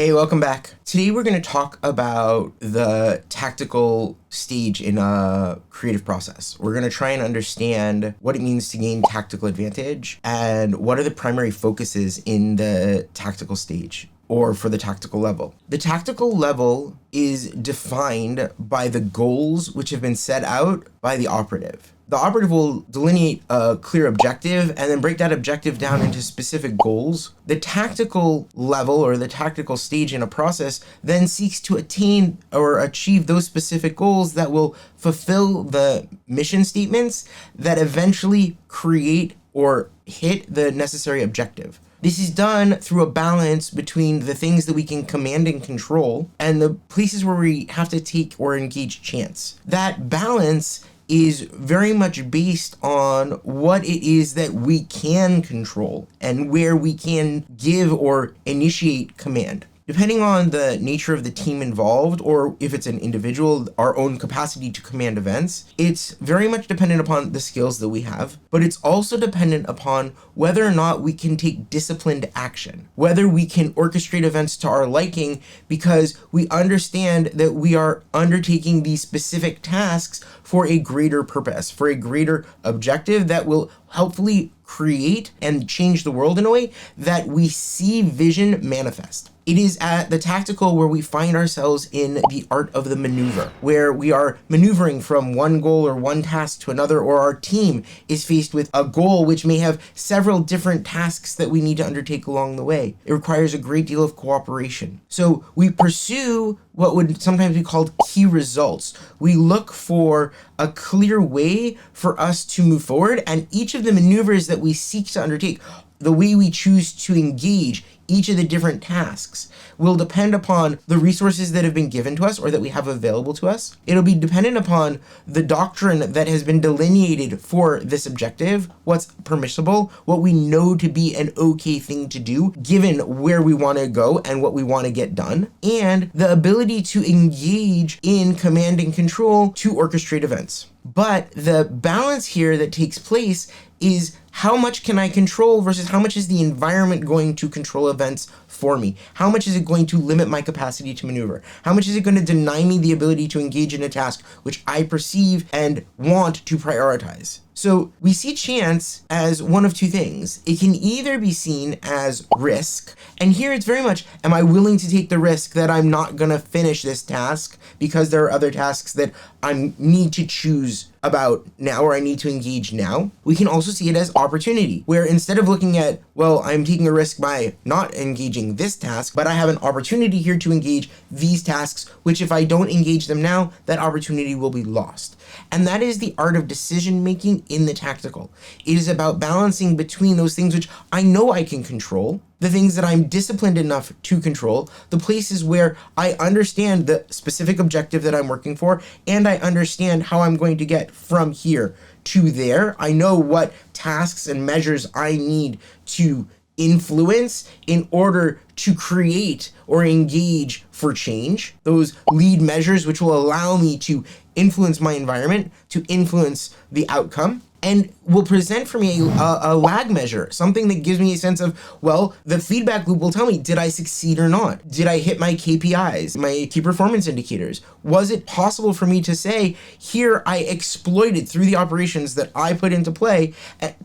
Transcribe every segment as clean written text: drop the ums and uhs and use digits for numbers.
Hey, welcome back. Today we're going to talk about the tactical stage in a creative process. We're going to try and understand what it means to gain tactical advantage and what are the primary focuses in the tactical stage or for the tactical level. The tactical level is defined by the goals which have been set out by the operative. The operative will delineate a clear objective and then break that objective down into specific goals. The tactical level or the tactical stage in a process then seeks to attain or achieve those specific goals that will fulfill the mission statements that eventually create or hit the necessary objective. This is done through a balance between the things that we can command and control and the places where we have to take or engage chance. That balance is very much based on what it is that we can control and where we can give or initiate command. Depending on the nature of the team involved, or if it's an individual, our own capacity to command events, it's very much dependent upon the skills that we have, but it's also dependent upon whether or not we can take disciplined action, whether we can orchestrate events to our liking because we understand that we are undertaking these specific tasks for a greater purpose, for a greater objective that will helpfully create and change the world in a way that we see vision manifest. It is at the tactical where we find ourselves in the art of the maneuver, where we are maneuvering from one goal or one task to another, or our team is faced with a goal which may have several different tasks that we need to undertake along the way. It requires a great deal of cooperation. So we pursue what would sometimes be called key results. We look for a clear way for us to move forward, and each of the maneuvers that we seek to undertake, the way we choose to engage each of the different tasks will depend upon the resources that have been given to us or that we have available to us. It'll be dependent upon the doctrine that has been delineated for this objective, what's permissible, what we know to be an okay thing to do, given where we want to go and what we want to get done, and the ability to engage in command and control to orchestrate events. But the balance here that takes place is how much can I control versus how much is the environment going to control events for me? How much is it going to limit my capacity to maneuver? How much is it going to deny me the ability to engage in a task which I perceive and want to prioritize? So we see chance as one of two things. It can either be seen as risk, and here it's very much, am I willing to take the risk that I'm not gonna finish this task because there are other tasks that I need to choose about now or I need to engage now? We can also see it as opportunity, where instead of looking at, well, I'm taking a risk by not engaging this task, but I have an opportunity here to engage these tasks, which if I don't engage them now, that opportunity will be lost. And that is the art of decision making in the tactical. It is about balancing between those things which I know I can control, the things that I'm disciplined enough to control, the places where I understand the specific objective that I'm working for, and I understand how I'm going to get from here to there. I know what tasks and measures I need to influence in order to create or engage for change. Those lead measures which will allow me to influence my environment, to influence the outcome, and will present for me a lag measure, something that gives me a sense of, well, the feedback loop will tell me, did I succeed or not? Did I hit my KPIs, my key performance indicators? Was it possible for me to say, here I exploited through the operations that I put into play,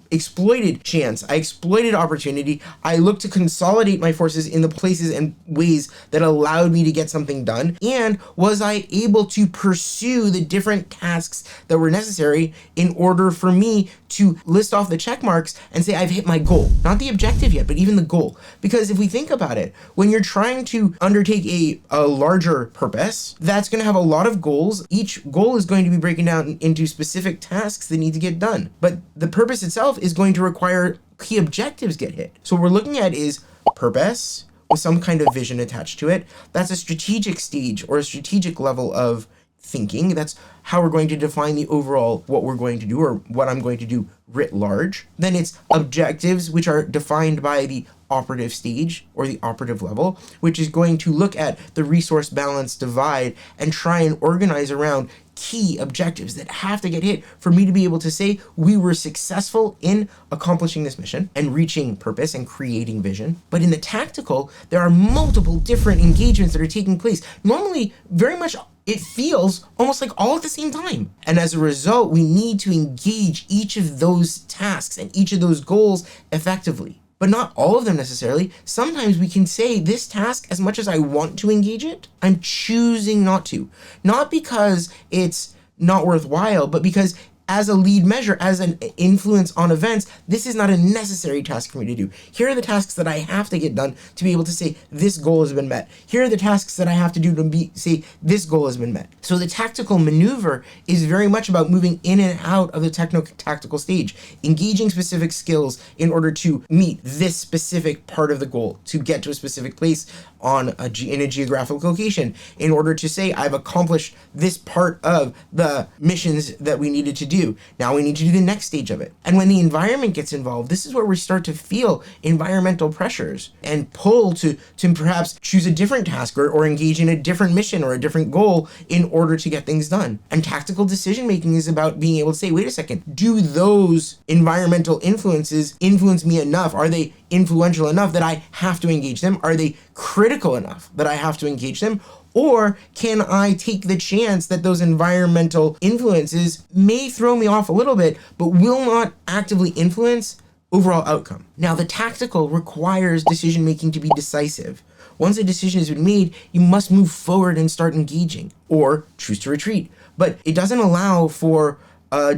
exploited chance, I exploited opportunity, I looked to consolidate my forces in the places and ways that allowed me to get something done, and was I able to pursue the different tasks that were necessary in order for me to list off the check marks and say I've hit my goal, not the objective yet, but even the goal. Because if we think about it, when you're trying to undertake a larger purpose, that's going to have a lot of goals. Each goal is going to be broken down into specific tasks that need to get done. But the purpose itself is going to require key objectives get hit. So what we're looking at is purpose with some kind of vision attached to it. That's a strategic stage or a strategic level of thinking. That's how we're going to define the overall what we're going to do or what I'm going to do writ large. Then it's objectives, which are defined by the operative stage or the operative level, which is going to look at the resource balance divide and try and organize around key objectives that have to get hit for me to be able to say we were successful in accomplishing this mission and reaching purpose and creating vision. But in the tactical, there are multiple different engagements that are taking place. Normally, very much it feels almost like all at the same time. And as a result, we need to engage each of those tasks and each of those goals effectively. But not all of them necessarily. Sometimes we can say this task, as much as I want to engage it, I'm choosing not to. Not because it's not worthwhile, but because as a lead measure, as an influence on events, this is not a necessary task for me to do. Here are the tasks that I have to get done to be able to say this goal has been met. Here are the tasks that I have to do to say this goal has been met. So the tactical maneuver is very much about moving in and out of the tactical stage, engaging specific skills in order to meet this specific part of the goal, to get to a specific place in a geographic location, in order to say I've accomplished this part of the missions that we needed to do. Now we need to do the next stage of it. And when the environment gets involved, this is where we start to feel environmental pressures and pull to perhaps choose a different task or engage in a different mission or a different goal in order to get things done. And tactical decision making is about being able to say, wait a second, do those environmental influences influence me enough? Are they influential enough that I have to engage them? Are they critical enough that I have to engage them? Or can I take the chance that those environmental influences may throw me off a little bit, but will not actively influence overall outcome? Now, the tactical requires decision making to be decisive. Once a decision has been made, you must move forward and start engaging, or choose to retreat. But it doesn't allow for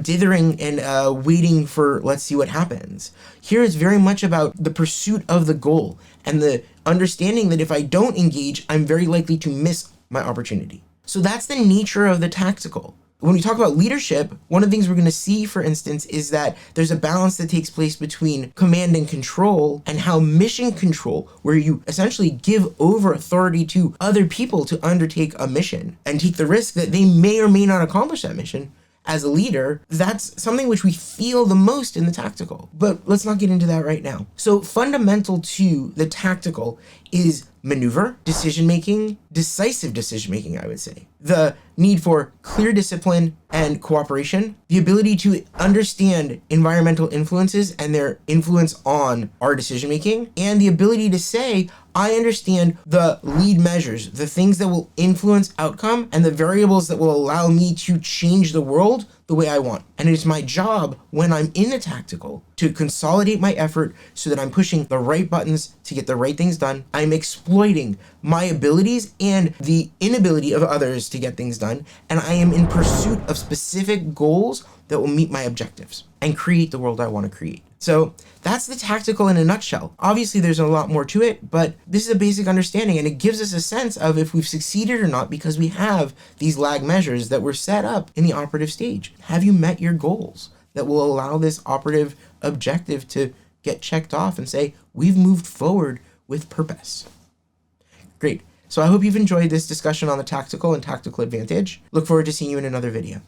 dithering and waiting for let's see what happens. Here it's very much about the pursuit of the goal and the understanding that if I don't engage, I'm very likely to miss my opportunity. So that's the nature of the tactical. When we talk about leadership, one of the things we're going to see, for instance, is that there's a balance that takes place between command and control and how mission control, where you essentially give over authority to other people to undertake a mission and take the risk that they may or may not accomplish that mission. As a leader, that's something which we feel the most in the tactical. But let's not get into that right now. So fundamental to the tactical is maneuver, decision-making, decisive decision-making, I would say. The need for clear discipline and cooperation, the ability to understand environmental influences and their influence on our decision-making, and the ability to say, I understand the lead measures, the things that will influence outcome and the variables that will allow me to change the world the way I want. And it's my job when I'm in the tactical to consolidate my effort so that I'm pushing the right buttons to get the right things done. I'm exploiting my abilities and the inability of others to get things done. And I am in pursuit of specific goals that will meet my objectives and create the world I want to create. So that's the tactical in a nutshell. Obviously, there's a lot more to it, but this is a basic understanding, and it gives us a sense of if we've succeeded or not because we have these lag measures that were set up in the operative stage. Have you met your goals that will allow this operative objective to get checked off and say, we've moved forward with purpose? Great. So I hope you've enjoyed this discussion on the tactical and tactical advantage. Look forward to seeing you in another video.